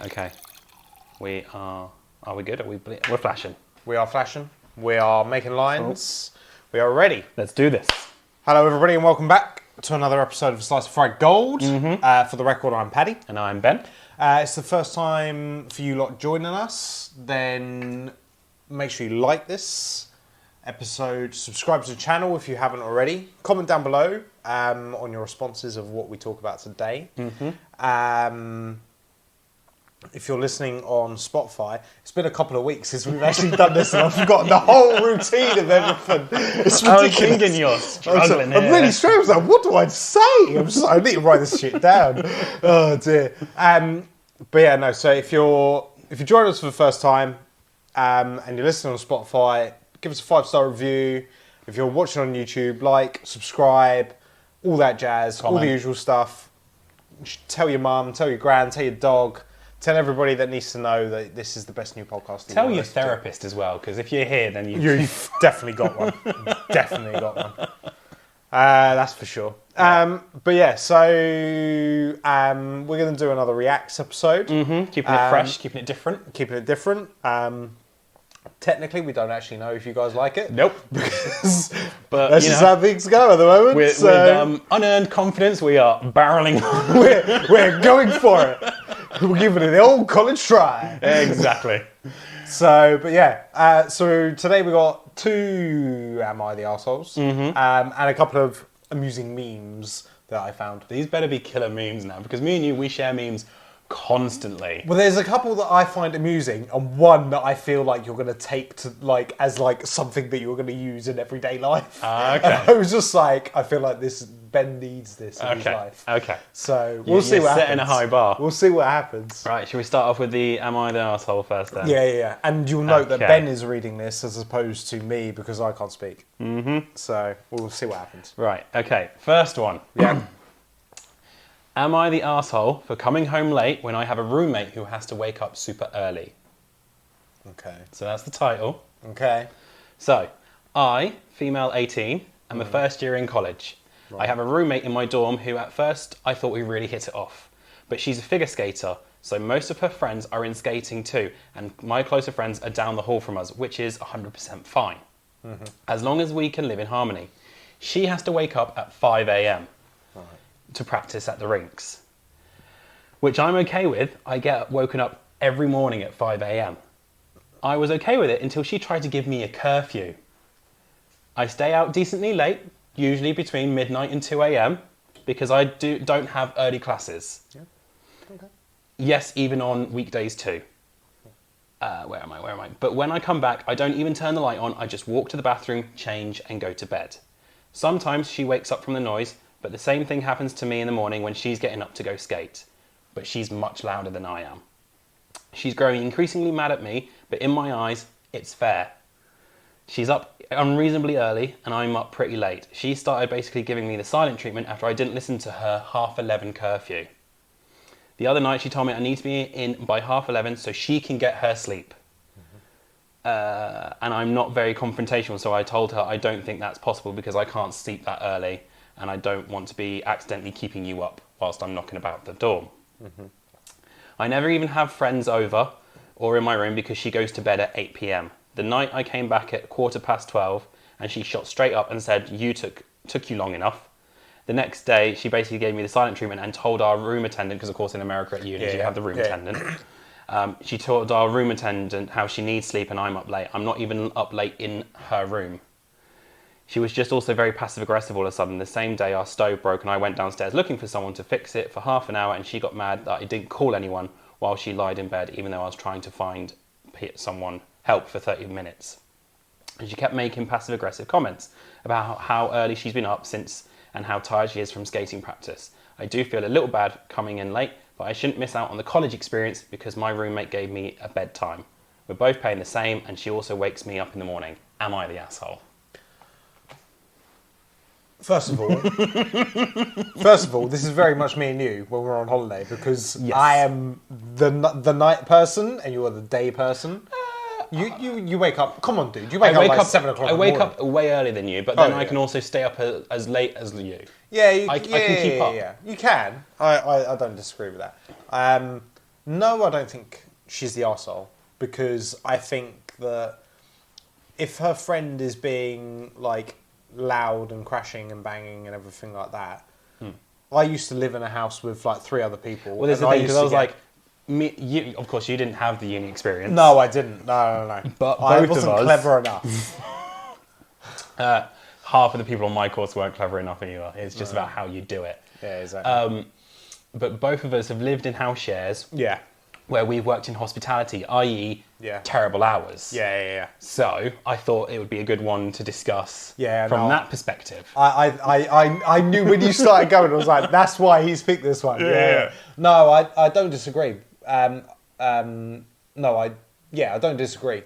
Okay. We are... Are we good? We're flashing. We are flashing. We are making lines. We are ready. Let's do this. Hello, everybody, and welcome back to another episode of Slice of Fried Gold. For the record, I'm Paddy. And I'm Ben. It's the first time for you lot joining us. Then make sure you like this episode. Subscribe to the channel if you haven't already. Comment down below on your responses of what we talk about today. If you're listening on Spotify, it's been a couple of weeks since we've actually done this, and I've forgotten the whole routine of everything. It's ridiculous. I was thinking you're struggling I'm really straight. I was like, what do I say? I need to write this shit down. Oh dear. But yeah, no. So if you're joining us for the first time and you're listening on Spotify, give us a 5-star review. If you're watching on YouTube, like, subscribe, all that jazz, all the usual stuff. You should tell your mum, tell your gran, tell your dog. Tell everybody that needs to know that this is the best new podcast. Tell your therapist as well, because if you're here, then you've definitely got one. Definitely got one. That's for sure. But yeah, so we're going to do another Reacts episode. Keeping it fresh, keeping it different. Keeping it different. Technically, we don't actually know if you guys like it. Nope. But that's just how things go at the moment. With unearned confidence, we are barreling. we're going for it. We're giving it the old college try. Exactly. So, but yeah. So today we got 2 Am I the Arseholes? And a couple of amusing memes that I found. These better be killer memes now, because me and you, we share memes constantly. Well, there's a couple that I find amusing, and one that I feel like you're going to take to as something that you're going to use in everyday life. Okay. And I was just like, I feel like Ben needs this in his life. Okay. So we'll see what happens. Setting a high bar. We'll see what happens. Right. Should we start off with the Am I the Arsehole first then? Yeah. And you'll note that Ben is reading this as opposed to me because I can't speak. So we'll see what happens. Right. Okay. First one. Yeah. Am I the arsehole for coming home late when I have a roommate who has to wake up super early? Okay. So that's the title. Okay. So, I, female 18, am a first year in college. Right. I have a roommate in my dorm who at first I thought we really hit it off. But she's a figure skater, so most of her friends are in skating too, and my closer friends are down the hall from us, which is 100% fine. As long as we can live in harmony. She has to wake up at 5 a.m. to practice at the rinks, which I'm okay with. I get woken up every morning at 5 a.m. I was okay with it until she tried to give me a curfew. I stay out decently late, usually between midnight and 2 a.m. because I don't have early classes. Yeah. Okay. Yes, even on weekdays too. Where am I? But when I come back, I don't even turn the light on. I just walk to the bathroom, change and go to bed. Sometimes she wakes up from the noise, but the same thing happens to me in the morning when she's getting up to go skate. But she's much louder than I am. She's growing increasingly mad at me, but in my eyes, it's fair. She's up unreasonably early, and I'm up pretty late. She started basically giving me the silent treatment after I didn't listen to her 11:30 curfew. The other night, she told me I need to be in by 11:30 so she can get her sleep. And I'm not very confrontational, so I told her I don't think that's possible because I can't sleep that early. And I don't want to be accidentally keeping you up whilst I'm knocking about the dorm. I never even have friends over or in my room because she goes to bed at 8 p.m. The night I came back at 12:15 and she shot straight up and said, you took you long enough. The next day, she basically gave me the silent treatment and told our room attendant, because of course in America at uni you have the room attendant. She told our room attendant how she needs sleep and I'm up late. I'm not even up late in her room. She was just also very passive-aggressive all of a sudden. The same day our stove broke and I went downstairs looking for someone to fix it for half an hour, and she got mad that I didn't call anyone while she lied in bed, even though I was trying to find someone help for 30 minutes. And she kept making passive-aggressive comments about how early she's been up since and how tired she is from skating practice. I do feel a little bad coming in late, but I shouldn't miss out on the college experience because my roommate gave me a bedtime. We're both paying the same, and she also wakes me up in the morning. Am I the asshole? First of all, this is very much me and you when we're on holiday because I am the night person and you are the day person. You wake up. Come on, dude. You wake up like 7 o'clock. I wake up way earlier than you, but then I can also stay up as late as you. Yeah, I can keep up. Yeah, you can. I don't disagree with that. No, I don't think she's the arsehole, because I think that if her friend is being like loud and crashing and banging and everything like that, I used to live in a house with like 3 other people. Well, there's the thing, because I was like, of course, you didn't have the uni experience. No, I didn't. No. But I both wasn't of us, clever enough. half of the people on my course weren't clever enough either. It's just about how you do it. Yeah, exactly. But both of us have lived in house shares Yeah. where we've worked in hospitality, i.e. Yeah. terrible hours. Yeah. So I thought it would be a good one to discuss Yeah, from no. that perspective. I knew when you started going, I was like, that's why he's picked this one. Yeah. No, I don't disagree. I don't disagree.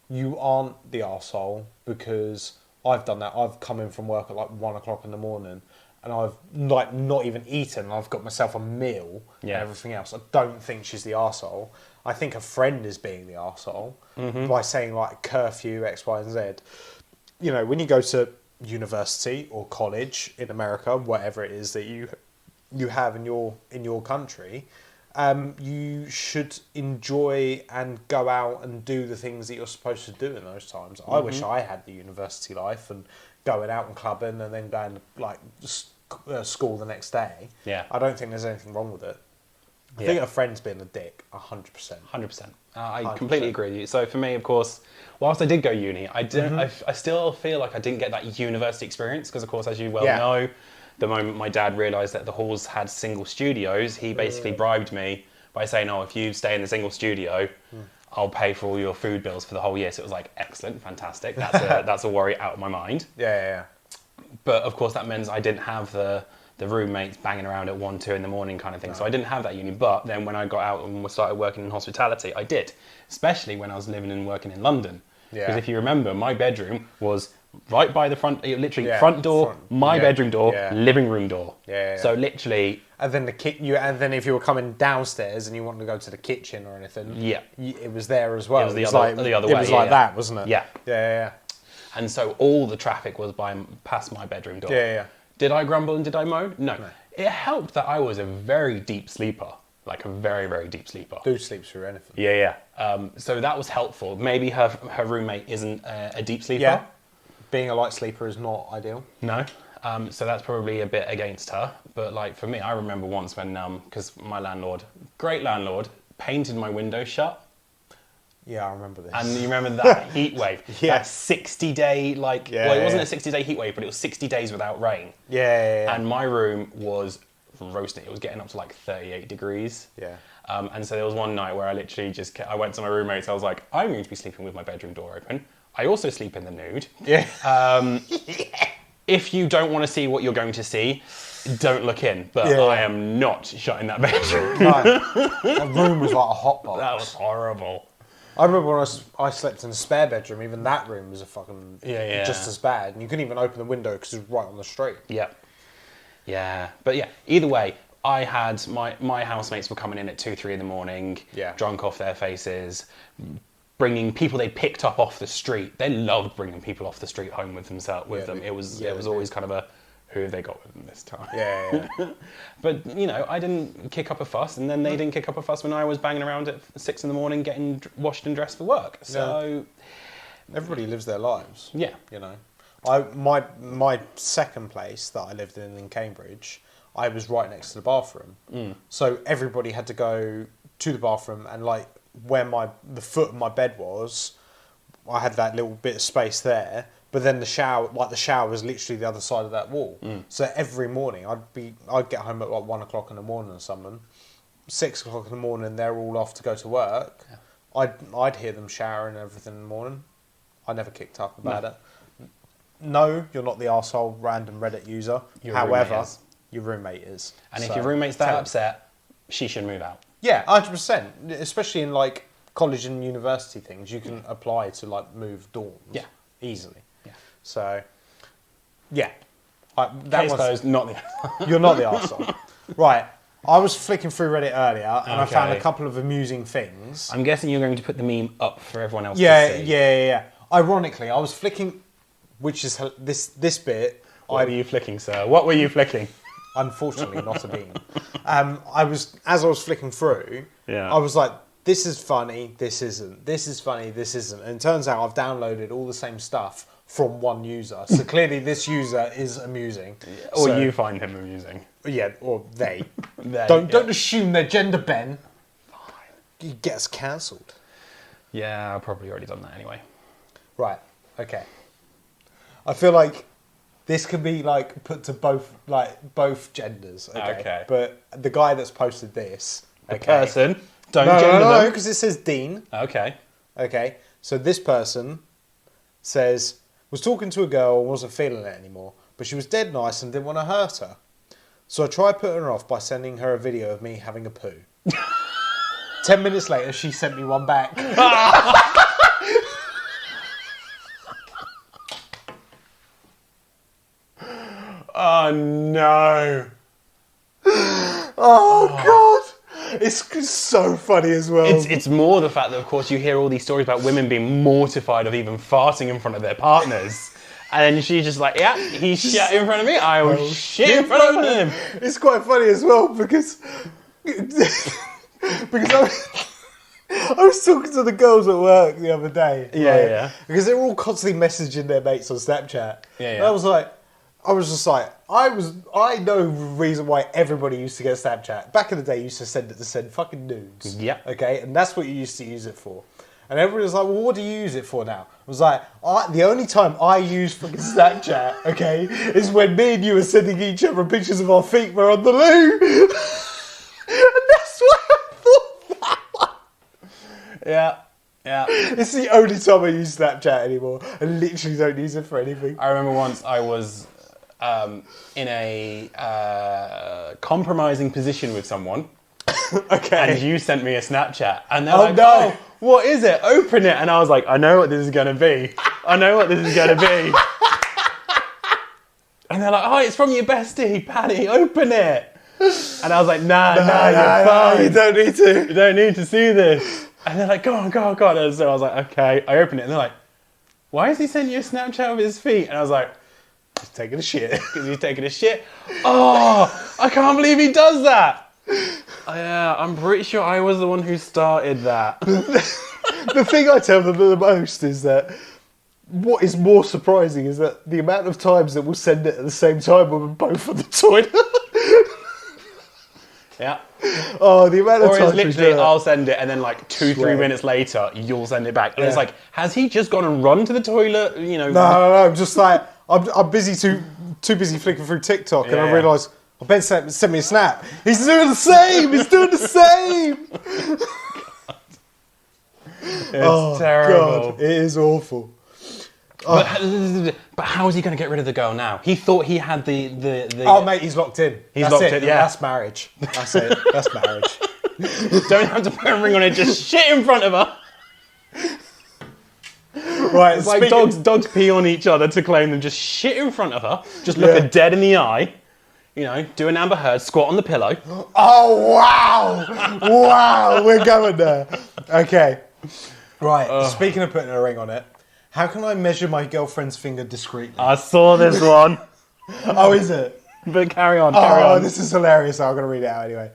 You aren't the arsehole, because I've done that. I've come in from work at like 1 o'clock in the morning, and I've like not even eaten. I've got myself a meal and everything else. I don't think she's the arsehole. I think a friend is being the arsehole by saying like curfew X, Y, and Z. You know, when you go to university or college in America, whatever it is that you have in your country, you should enjoy and go out and do the things that you're supposed to do in those times. I wish I had the university life and going out and clubbing and then going to like school the next day. Yeah. I don't think there's anything wrong with it. I think a friend's being a dick, 100%. 100%. I completely agree with you. So for me, of course, whilst I did go uni, I didn't. I still feel like I didn't get that university experience because, of course, as you well know, the moment my dad realised that the halls had single studios, he basically bribed me by saying, "Oh, if you stay in the single studio, I'll pay for all your food bills for the whole year." So it was like, excellent, fantastic. That's a worry out of my mind. Yeah. But of course, that means I didn't have the roommates banging around at 1, 2 in the morning kind of thing. No. So I didn't have that uni. But then when I got out and started working in hospitality, I did. Especially when I was living and working in London. Because if you remember, my bedroom was right by the front, literally front door, bedroom door, living room door. So literally. And then and then if you were coming downstairs and you wanted to go to the kitchen or anything, it was there as well. It was the other way. It was like that, wasn't it? Yeah. And so all the traffic was past my bedroom door. Yeah. Did I grumble and did I moan? No. It helped that I was a very deep sleeper. Like a very, very deep sleeper. Dude sleeps through anything. Yeah. So that was helpful. Maybe her roommate isn't a deep sleeper. Yeah. Being a light sleeper is not ideal. No. So that's probably a bit against her. But like for me, I remember once when, because my landlord, great landlord, painted my window shut. Yeah, I remember this. And you remember that heat wave? Yeah. That 60-day, it wasn't a 60-day heat wave, but it was 60 days without rain. Yeah. And my room was roasting. It was getting up to like 38 degrees. Yeah. And so there was one night where I literally I went to my roommates. I was like, I'm going to be sleeping with my bedroom door open. I also sleep in the nude. Yeah. If you don't want to see what you're going to see, don't look in. But I am not shutting that bedroom. That room was like a hot box. That was horrible. I remember when I slept in a spare bedroom, even that room was a fucking just as bad. And you couldn't even open the window because it was right on the street. Yeah. But either way, I had my housemates were coming in at 2, 3 in the morning, drunk off their faces, bringing people they picked up off the street. They loved bringing people off the street home with them. It was always kind of a, who have they got with them this time? Yeah. But, I didn't kick up a fuss, and then they didn't kick up a fuss when I was banging around at 6 in the morning getting washed and dressed for work. So... Everybody lives their lives. Yeah. My second place that I lived in Cambridge, I was right next to the bathroom. So everybody had to go to the bathroom, and like where the foot of my bed was, I had that little bit of space there. But then the shower was literally the other side of that wall. So every morning I'd get home at like 1 o'clock in the morning or something. 6 o'clock in the morning, they're all off to go to work. Yeah. I'd hear them showering and everything in the morning. I never kicked up about it. No, you're not the arsehole random Reddit user. However, your roommate is. And if your roommate's that upset, she should move out. Yeah, 100%. Especially in like college and university things, you can apply to like move dorms. Yeah. Easily. Yeah. So, yeah. Case closed, not the You're not the arsehole. Right. I was flicking through Reddit earlier and I found a couple of amusing things. I'm guessing you're going to put the meme up for everyone else to see. Yeah. Ironically, I was flicking, which is this bit. What were you flicking, sir? What were you flicking? Unfortunately, not a beam. As I was flicking through, Yeah. I was like, this is funny, this isn't. This is funny, this isn't. And it turns out I've downloaded all the same stuff from one user. So clearly this user is amusing. Or So- you find him amusing. Yeah, or they. They, Don't assume they're gender, Ben. You get us cancelled. Yeah, I've probably already done that anyway. Right. Okay. I feel like this could be like put to both genders. Okay. But the guy that's posted this, The person. Don't no, gender no, them. because it says Dean. Okay. Okay. So this person says was talking to a girl and wasn't feeling it anymore, but she was dead nice and didn't want to hurt her. So I tried putting her off by sending her a video of me having a poo. 10 minutes later, she sent me one back. Oh no. Oh God! It's so funny as well. It's more the fact that, of course, you hear all these stories about women being mortified of even farting in front of their partners. And then she's just like, yeah, he shit in front of me, I will shit in front of him. It's quite funny as well because I was talking to the girls at work the other day. Yeah, right? yeah. Because they were all constantly messaging their mates on Snapchat. Yeah, yeah. And I was just like, I know the reason why everybody used to get Snapchat. Back in the day, you used to send it to send fucking nudes. Yeah. Okay, and that's what you used to use it for. And everybody was like, well, what do you use it for now? I was like, the only time I use fucking Snapchat, okay, is when me and you are sending each other pictures of our feet we're on the loo. And that's why I thought that one. Yeah, yeah. It's the only time I use Snapchat anymore. I literally don't use it for anything. I remember once I was in a compromising position with someone. Okay. And you sent me a Snapchat. And they're Oh, like, no. oh, what is it? Open it. And I was like, I know what this is going to be. I know what this is going to be. And they're like, oh, it's from your bestie, Paddy. Open it. And I was like, nah, you're fine. you don't need to. You don't need to see this. And they're like, go on. And so I was like, okay. I opened it. And they're like, why has he sent you a Snapchat of his feet? And I was like, He's taking a shit. because he's taking a shit. Oh, I can't believe he does that. Yeah, I'm pretty sure I was the one who started that. The thing I tell them the most is that what is more surprising is that the amount of times that we'll send it at the same time when we're both on the toilet. Yeah. Oh, the amount of Or times it's we literally, do that. I'll send it, and then like 2-3 Swear. minutes later, you'll send it back. And it's Yeah. like, has he just gone and run to the toilet? You know. No, I'm just like, I'm busy too busy flicking through TikTok, and I Yeah. realise, Ben sent me a snap. He's doing the same. He's doing the same. It's terrible. God, it is awful. But how is he going to get rid of the girl now? He thought he had the Oh, mate, he's locked in. He's That's locked it. in, yeah. That's marriage. That's it. That's marriage. Don't have to put a ring on it, just shit in front of her. Right, It's like dogs pee on each other to claim them, just shit in front of her, just look Yeah. her dead in the eye, you know, do an Amber Heard, squat on the pillow. Oh, wow. Wow, we're going there. Okay. Right, speaking of putting a ring on it, how can I measure my girlfriend's finger discreetly? I saw this one, Oh, is it? but carry on. Oh, this is hilarious. I'm going to read it out anyway.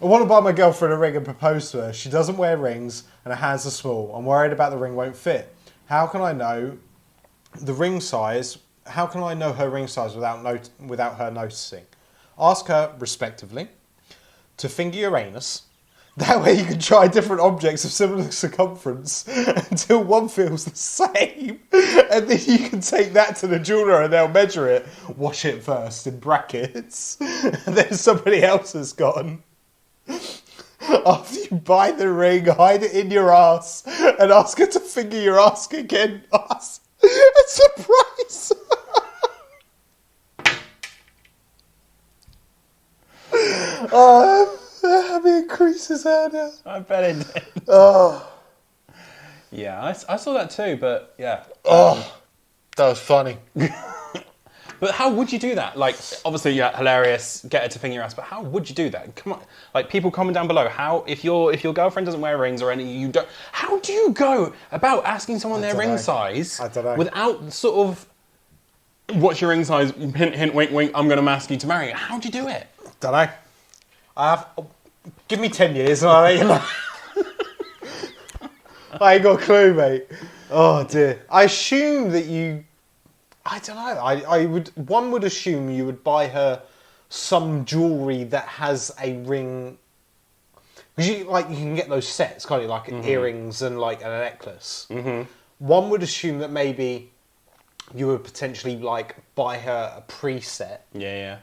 I want to buy my girlfriend a ring and propose to her. She doesn't wear rings and her hands are small. I'm worried about the ring won't fit. How can I know the ring size? How can I know her ring size without her noticing? Ask her, respectively, to finger your anus. That way you can try different objects of similar circumference until one feels the same. And then you can take that to the jeweler and they'll measure it. Wash it first, in brackets. And then somebody else has gone. After you buy the ring, hide it in your ass and ask her to finger your ass again. Ass. A surprise. I'm having creases out now. I bet it did. Oh, Yeah, I saw that too, but yeah. that was funny. But how would you do that? Like, obviously, yeah, hilarious, get her to finger your ass, but how would you do that? Come on, like, people comment down below, how, if your girlfriend doesn't wear rings or any, you don't, how do you go about asking someone their don't ring know. size I don't know. without sort of, what's your ring size, hint, hint, wink, wink, I'm going to ask you to marry you. How do you do it? Don't know. Give me 10 years and I'll let you know. I ain't got a clue, mate. Oh dear. I assume that you... I don't know. One would assume you would buy her some jewellery that has a ring... Because you can get those sets, can't you? Like earrings and like a necklace. Mm-hmm. One would assume that maybe you would potentially like buy her a preset. Yeah.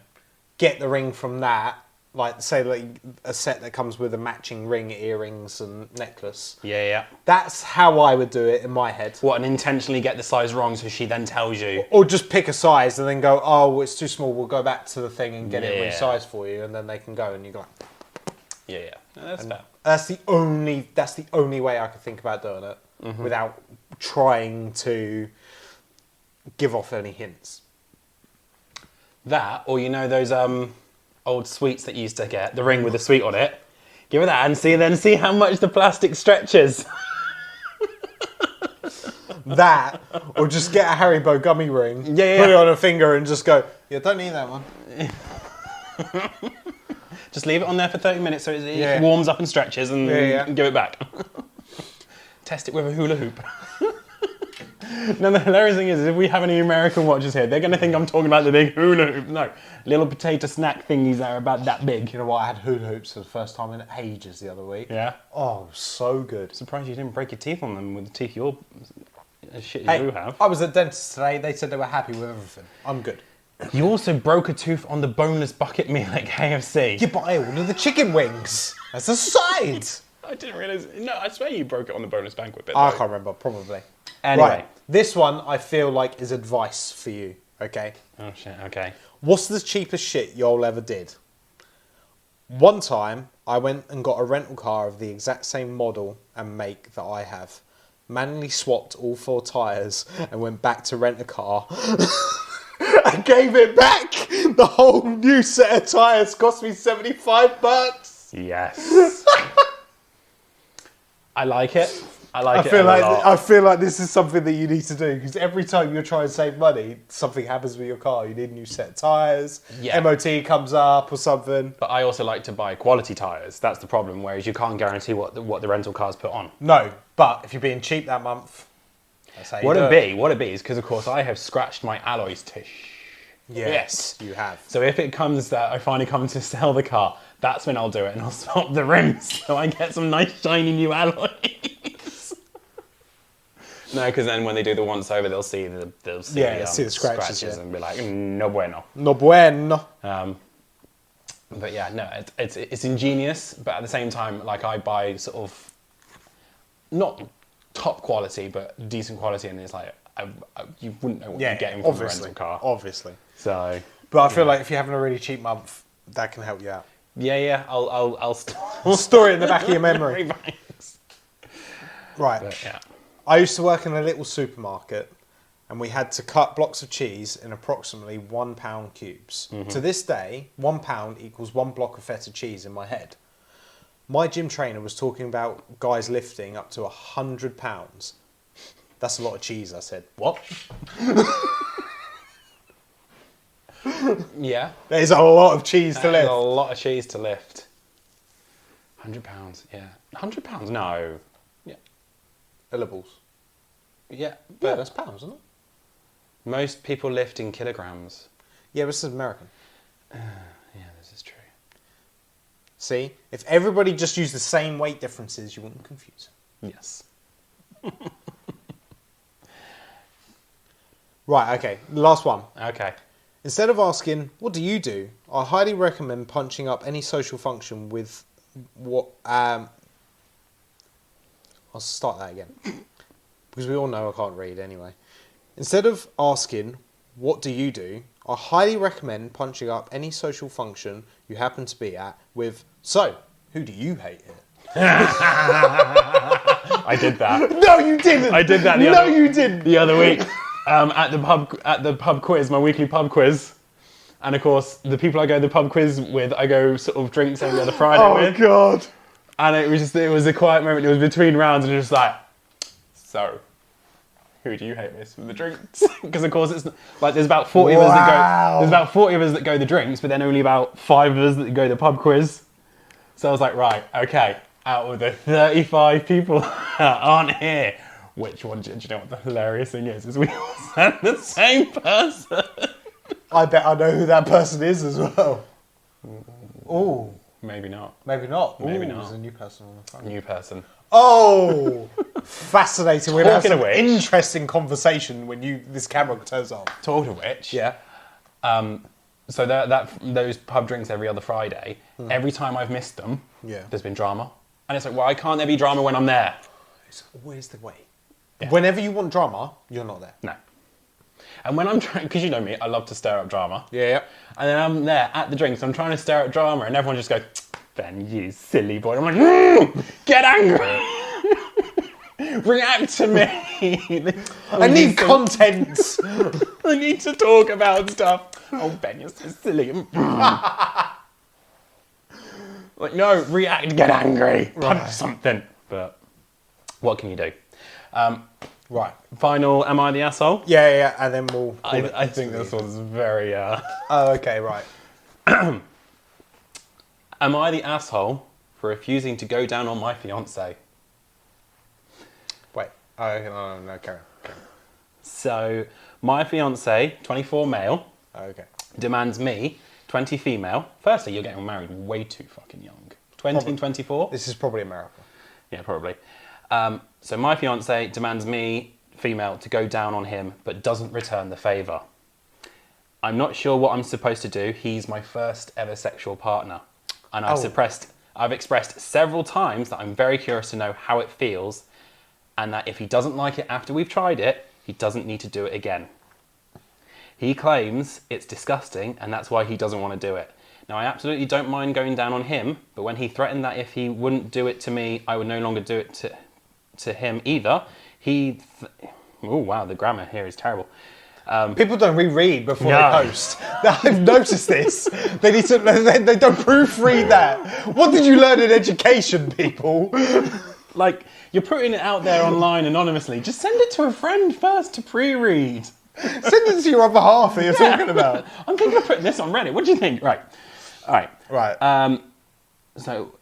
Get the ring from that. Like, say, like a set that comes with a matching ring, earrings, and necklace. Yeah. That's how I would do it in my head. What, and intentionally get the size wrong so she then tells you? Or just pick a size and then go, oh, it's too small, we'll go back to the thing and get it resized for you, and then they can go, and you go like... Yeah. No, that's fair. That's the only way I could think about doing it without trying to give off any hints. That, or those old sweets that you used to get, the ring with the sweet on it. Give her that and see how much the plastic stretches. That, or just get a Haribo gummy ring, put it on her finger and just go, yeah, don't need that one. Just leave it on there for 30 minutes so it warms up and stretches and give it back. Test it with a hula hoop. No, the hilarious thing is if we have any American watchers here, they're going to think I'm talking about the big hula hoop. No, little potato snack thingies that are about that big. You know what? I had hula hoops for the first time in ages the other week. Yeah? Oh, so good. Surprised you didn't break your teeth on them with the teeth you have. I was at the dentist today. They said they were happy with everything. I'm good. You also broke a tooth on the boneless bucket meal at KFC. Yeah, but I ordered the chicken wings as a side. I didn't realise. No, I swear you broke it on the boneless banquet bit. I can't remember, probably. Anyway. Right, this one I feel like is advice for you, okay? Oh shit, okay. What's the cheapest shit y'all ever did? One time, I went and got a rental car of the exact same model and make that I have. Manually swapped all 4 tyres and went back to rent a car. I gave it back. The whole new set of tyres cost me $75. Yes. I like it. I feel like this is something that you need to do because every time you're trying to save money, something happens with your car. You need a new set of tyres. Yeah. MOT comes up or something. But I also like to buy quality tyres. That's the problem. Whereas you can't guarantee what the rental cars put on. No, but if you're being cheap that month, that's how you do it. What it be is because of course I have scratched my alloys to Yes, you have. So if it comes that I finally come to sell the car, that's when I'll do it and I'll swap the rims so I get some nice shiny new alloys. No, because then when they do the once over, they'll see the scratches and be like, no bueno. No bueno. But yeah, no, it's ingenious, but at the same time, like I buy sort of not top quality, but decent quality, and it's like you wouldn't know what you're getting from a rental car. Obviously. So, but I feel like if you're having a really cheap month, that can help you out. Yeah, I'll store it in the back of your memory. Right. But, yeah. I used to work in a little supermarket and we had to cut blocks of cheese in approximately £1 cubes. Mm-hmm. To this day, £1 equals 1 block of feta cheese in my head. My gym trainer was talking about guys lifting up to £100. That's a lot of cheese, I said. What? Yeah. There's a lot of cheese to lift. There's a lot of cheese to lift. £100, yeah. £100? No. Yeah. Syllables. Yeah, But that's pounds, isn't it? Most people lift in kilograms. Yeah, but this is American. Yeah, this is true. See? If everybody just used the same weight differences, you wouldn't confuse them. Yes. Right, okay. Last one. Okay. Instead of asking, what do you do? I highly recommend punching up any social function with what... I'll start that again. Because we all know I can't read anyway. Instead of asking, what do you do? I highly recommend punching up any social function you happen to be at with, so, who do you hate here? I did that. No, you didn't. I did that you didn't. The other week. At the pub quiz, my weekly pub quiz. And of course, the people I go to the pub quiz with, I go sort of drinks every other Friday with. Oh, God. And it was a quiet moment. It was between rounds and just like, so, who do you hate most for the drinks? Because of course it's like there's about 40 of us that go. There's about 40 of us that go the drinks, but then only about 5 of us that go the pub quiz. So I was like, right, okay, out of the 35 people that aren't here, which one do you know what the hilarious thing is we all sent the same person. I bet I know who that person is as well. Oh, Maybe not. maybe not. Maybe Ooh, not. There's a new person on the front. New person. Oh, fascinating. We're going to Talking have of some which- interesting conversation when this camera turns off. Talk of which, Yeah. so those pub drinks every other Friday, every time I've missed them, Yeah. there's been drama. And it's like, why can't there be drama when I'm there? It's always the way. Whenever you want drama, you're not there. No. And when I'm trying, because you know me, I love to stir up drama. Yeah. And then I'm there at the drinks, I'm trying to stir up drama, and everyone just goes, Ben, you silly boy. I'm like, get angry. React to me. I need content. I need to talk about stuff. Oh, Ben, you're so silly. Like, no, react, get angry, punch something. But what can you do? Right. Final, am I the asshole? Yeah, and then we'll... I think this was very... Oh, okay, right. Am I the asshole for refusing to go down on my fiance? Wait. Oh, okay, no, carry on. So, my fiance, 24 male, Okay. demands me, 20 female. Firstly, you're getting married way too fucking young. 20 and 24? This is probably America. Yeah, probably. So my fiance demands me, female, to go down on him, but doesn't return the favour. I'm not sure what I'm supposed to do. He's my first ever sexual partner. And I've expressed several times that I'm very curious to know how it feels, and that if he doesn't like it after we've tried it, he doesn't need to do it again. He claims it's disgusting, and that's why he doesn't want to do it. Now, I absolutely don't mind going down on him, but when he threatened that if he wouldn't do it to me, I would no longer do it to him either, oh, wow, the grammar here is terrible. People don't reread before they post. I've noticed this. They need to. They don't proofread that. What did you learn in education, people? Like, you're putting it out there online anonymously. Just send it to a friend first to pre-read. Send it to your other half that you're talking about. I'm thinking of putting this on Reddit. What do you think? Right. All right. Right. So,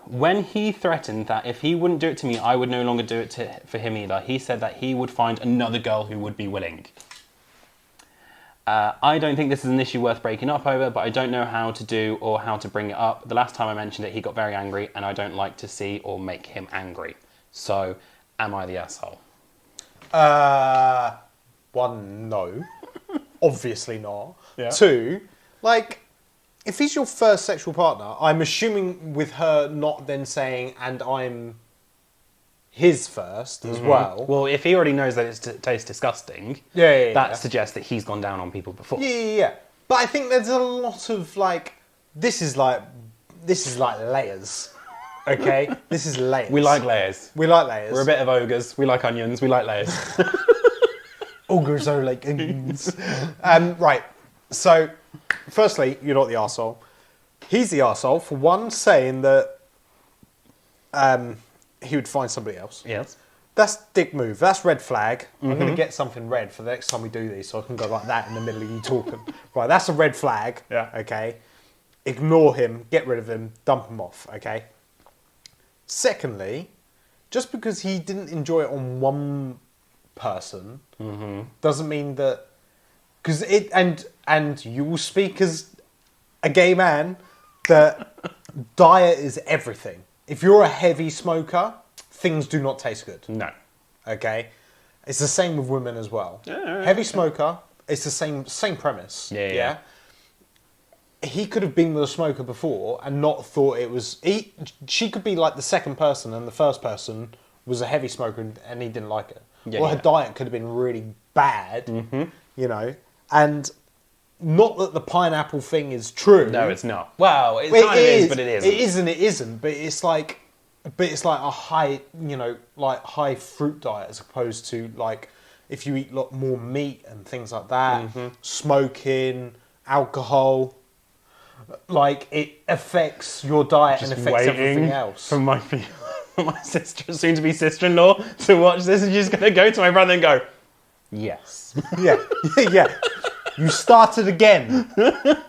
when he threatened that if he wouldn't do it to me, I would no longer do it for him either, he said that he would find another girl who would be willing. I don't think this is an issue worth breaking up over, but I don't know how to do or how to bring it up. The last time I mentioned it, he got very angry, and I don't like to see or make him angry. So, am I the asshole? One, no. Obviously not. Yeah. Two, like, if he's your first sexual partner, I'm assuming with her not then saying, and I'm his first as well. Well, if he already knows that it tastes disgusting, Yeah. that suggests that he's gone down on people before. Yeah. But I think there's a lot of like, this is like layers. Okay? This is layers. We like layers. We like layers. We're a bit of ogres. We like onions. We like layers. Ogres are like onions. Right. So, firstly, you're not the arsehole. He's the arsehole for one saying that he would find somebody else. Yes. That's dick move. That's red flag. I'm going to get something red for the next time we do these so I can go like that in the middle of you talking. Right, that's a red flag. Yeah. Okay. Ignore him, get rid of him, dump him off. Okay. Secondly, just because he didn't enjoy it on one person doesn't mean that... Because it... And you will speak as a gay man that diet is everything. If you're a heavy smoker, things do not taste good. No. Okay? It's the same with women as well. Yeah. Heavy smoker, it's the same premise. Yeah. He could have been with a smoker before and not thought it was... She could be like the second person and the first person was a heavy smoker and he didn't like it. Yeah, her diet could have been really bad, you know? And not that the pineapple thing is true. No, it's not. Well, it Well, kind of is, but it isn't. It is and it isn't, but it's like a high, you know, like high fruit diet as opposed to like if you eat a lot more meat and things like that, smoking, alcohol, like it affects your diet and affects everything else. For my sister, soon to be sister-in-law, to watch this, and she's going to go to my brother and go, yes. Yeah. You started again.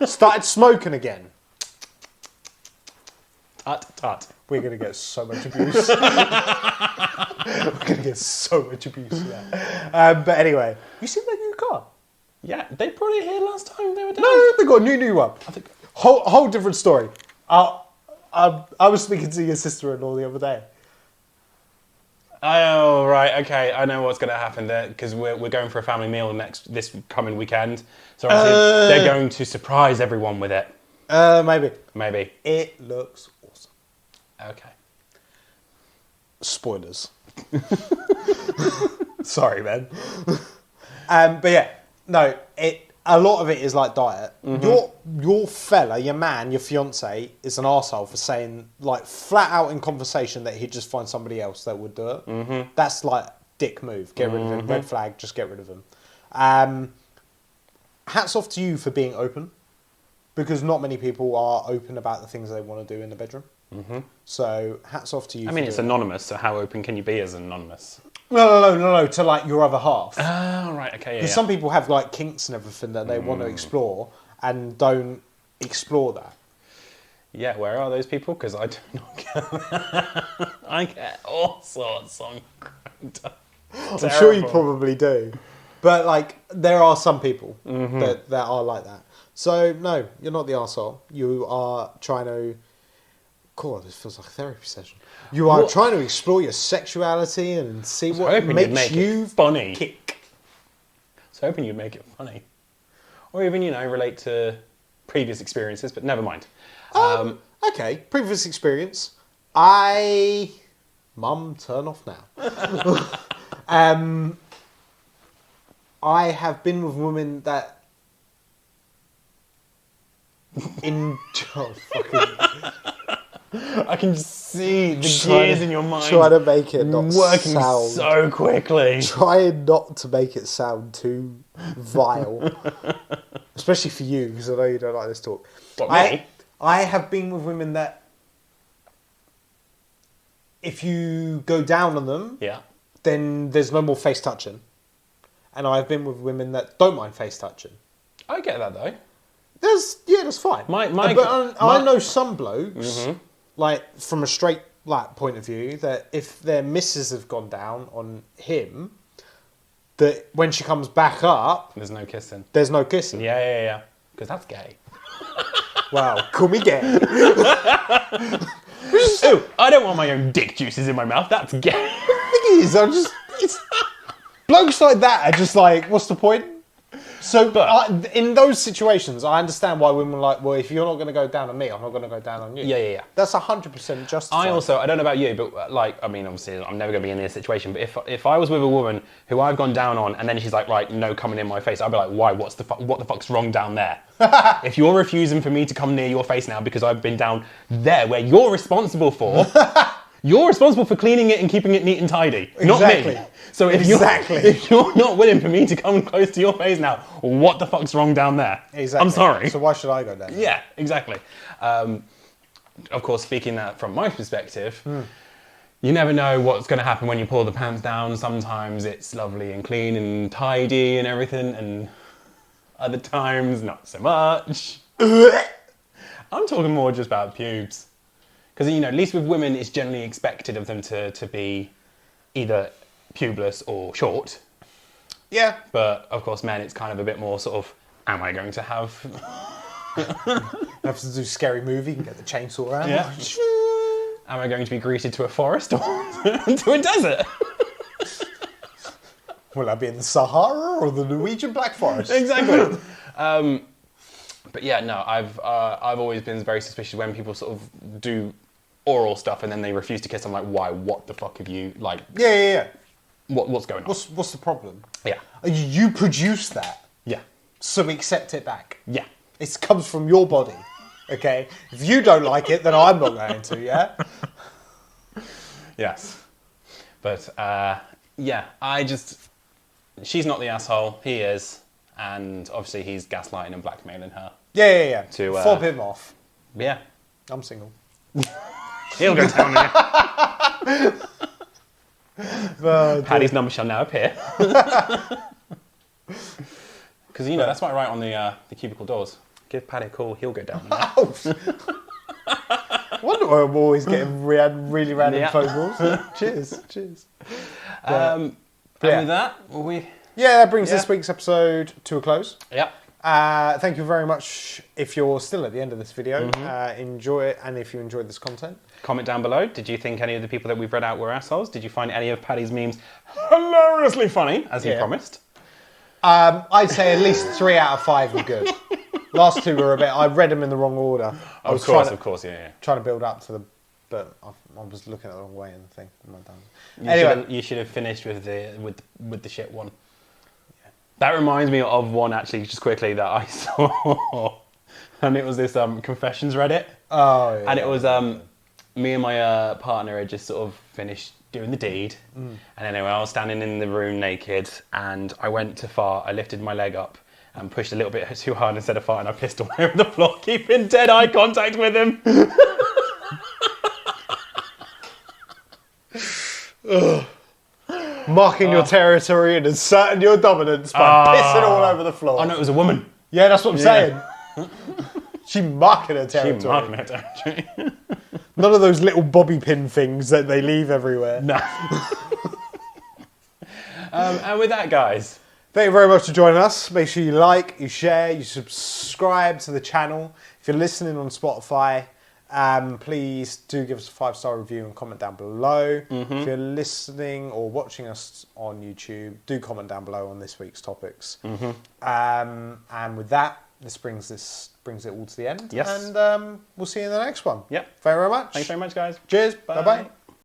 Started smoking again. Tut, tut. We're going to get so much abuse. We're going to get so much abuse for that. But anyway, you seen that new car? Yeah, they brought it here last time they were down. No, they got a new one. I think... Whole different story. I was speaking to your sister-in-law the other day. Oh, right, okay. I know what's going to happen there because we're going for a family meal this coming weekend. So obviously they're going to surprise everyone with it. Maybe. Maybe. It looks awesome. Okay. Spoilers. Sorry, man. But yeah, no. A lot of it is like diet. Your fella, your man, your fiance is an arsehole for saying like flat out in conversation that he'd just find somebody else that would do it. That's like dick move. Get rid of him. Red flag. Just get rid of him. Hats off to you for being open, because not many people are open about the things they want to do in the bedroom. So hats off to you. I mean, it's anonymous, so how open can you be as anonymous? No, to like your other half. Oh, right, okay, yeah. Because some people have like kinks and everything that they want to explore and don't explore that. Yeah, where are those people? Because I do not get that. I get all sorts on I'm sure you probably do. But like, there are some people that are like that. So no, you're not the arsehole. You are trying to... God, this feels like a therapy session. You are trying to explore your sexuality and see what makes you funny. Kick. I was hoping you'd make it funny. Or even, relate to previous experiences, but never mind. Okay, previous experience. Mum, turn off now. I have been with women that... I can just see the gears in your mind. Trying to make it not working sound... so quickly. Trying not to make it sound too vile. Especially for you, because I know you don't like this talk. What, me? I have been with women that... If you go down on them, then there's no more face touching. And I've been with women that don't mind face touching. I get that, though. That's fine. I know some blokes, like from a straight point of view, that if their missus have gone down on him, that when she comes back up, there's no kissing. Yeah. Because that's gay. Wow, call me gay. Ooh, I don't want my own dick juices in my mouth. That's gay. The thing is, it's blokes like that are just like, what's the point? So, in those situations, I understand why women are like, well, if you're not going to go down on me, I'm not going to go down on you. Yeah. That's 100% justified. I don't know about you, but obviously, I'm never going to be in this situation, but if I was with a woman who I've gone down on, and then she's like, right, no coming in my face, I'd be like, why? What the fuck's wrong down there? If you're refusing for me to come near your face now because I've been down there where you're responsible for... You're responsible for cleaning it and keeping it neat and tidy, not me. So if you're not willing for me to come close to your face now, what the fuck's wrong down there? Exactly. I'm sorry. So why should I go down there? Yeah, exactly. Of course, speaking that from my perspective, you never know what's going to happen when you pull the pants down. Sometimes it's lovely and clean and tidy and everything, and other times not so much. I'm talking more just about pubes. Because, at least with women, it's generally expected of them to be either pubeless or short. Yeah. But, of course, men, it's kind of a bit more sort of, am I going to have... Have to do Scary Movie and get the chainsaw out. Yeah. Am I going to be greeted to a forest or to a desert? Will I be in the Sahara or the Norwegian Black Forest? Exactly. But yeah, no, I've always been very suspicious when people sort of do oral stuff and then they refuse to kiss. I'm like, why? What the fuck have you like? Yeah. What's going on? What's the problem? Yeah. You produce that. Yeah. So accept it back. Yeah. It comes from your body. Okay. If you don't like it, then I'm not going to. Yeah. Yes. But she's not the asshole. He is. And obviously he's gaslighting and blackmailing her. Yeah. To fob him off. Yeah. I'm single. He'll go down there. Paddy's number shall now appear. Because, that's what I write on the cubicle doors. Give Paddy a call, he'll go down there. Wonder why I'm always getting really random Yeah. phone calls. Cheers. And yeah. with that, we... Yeah, that brings Yeah. this week's episode to a close. Yep. Thank you very much if you're still at the end of this video. Enjoy it, and if you enjoyed this content. Comment down below. Did you think any of the people that we've read out were assholes? Did you find any of Paddy's memes hilariously funny, as he Yeah. promised? I'd say at least 3 out of 5 were good. Last 2 were a bit... I read them in the wrong order. I was Of course, yeah. trying to build up to the... But I was looking at the wrong way in the thing. I'm not done. You should have finished with the shit one. Yeah. That reminds me of one, actually, just quickly, that I saw. And it was this confessions Reddit. Oh, yeah. And it was me and my partner had just sort of finished doing the deed. And anyway, I was standing in the room naked, and I went to fart. I lifted my leg up and pushed a little bit too hard instead of farting. I pissed all over the floor, keeping dead eye contact with him. Marking your territory and asserting your dominance by pissing all over the floor. Oh no, it was a woman. Yeah, that's what I'm saying. She marking her territory. She marking her territory. None of those little bobby pin things that they leave everywhere. No. And with that, guys, thank you very much for joining us. Make sure you like, you share, you subscribe to the channel. If you're listening on Spotify, please do give us a 5-star review and comment down below. If you're listening or watching us on YouTube, do comment down below on this week's topics. And with that, this brings it all to the end. Yes. And we'll see you in the next one. Yep. Thank you very much. Thanks very much, guys. Cheers. Bye. Bye-bye.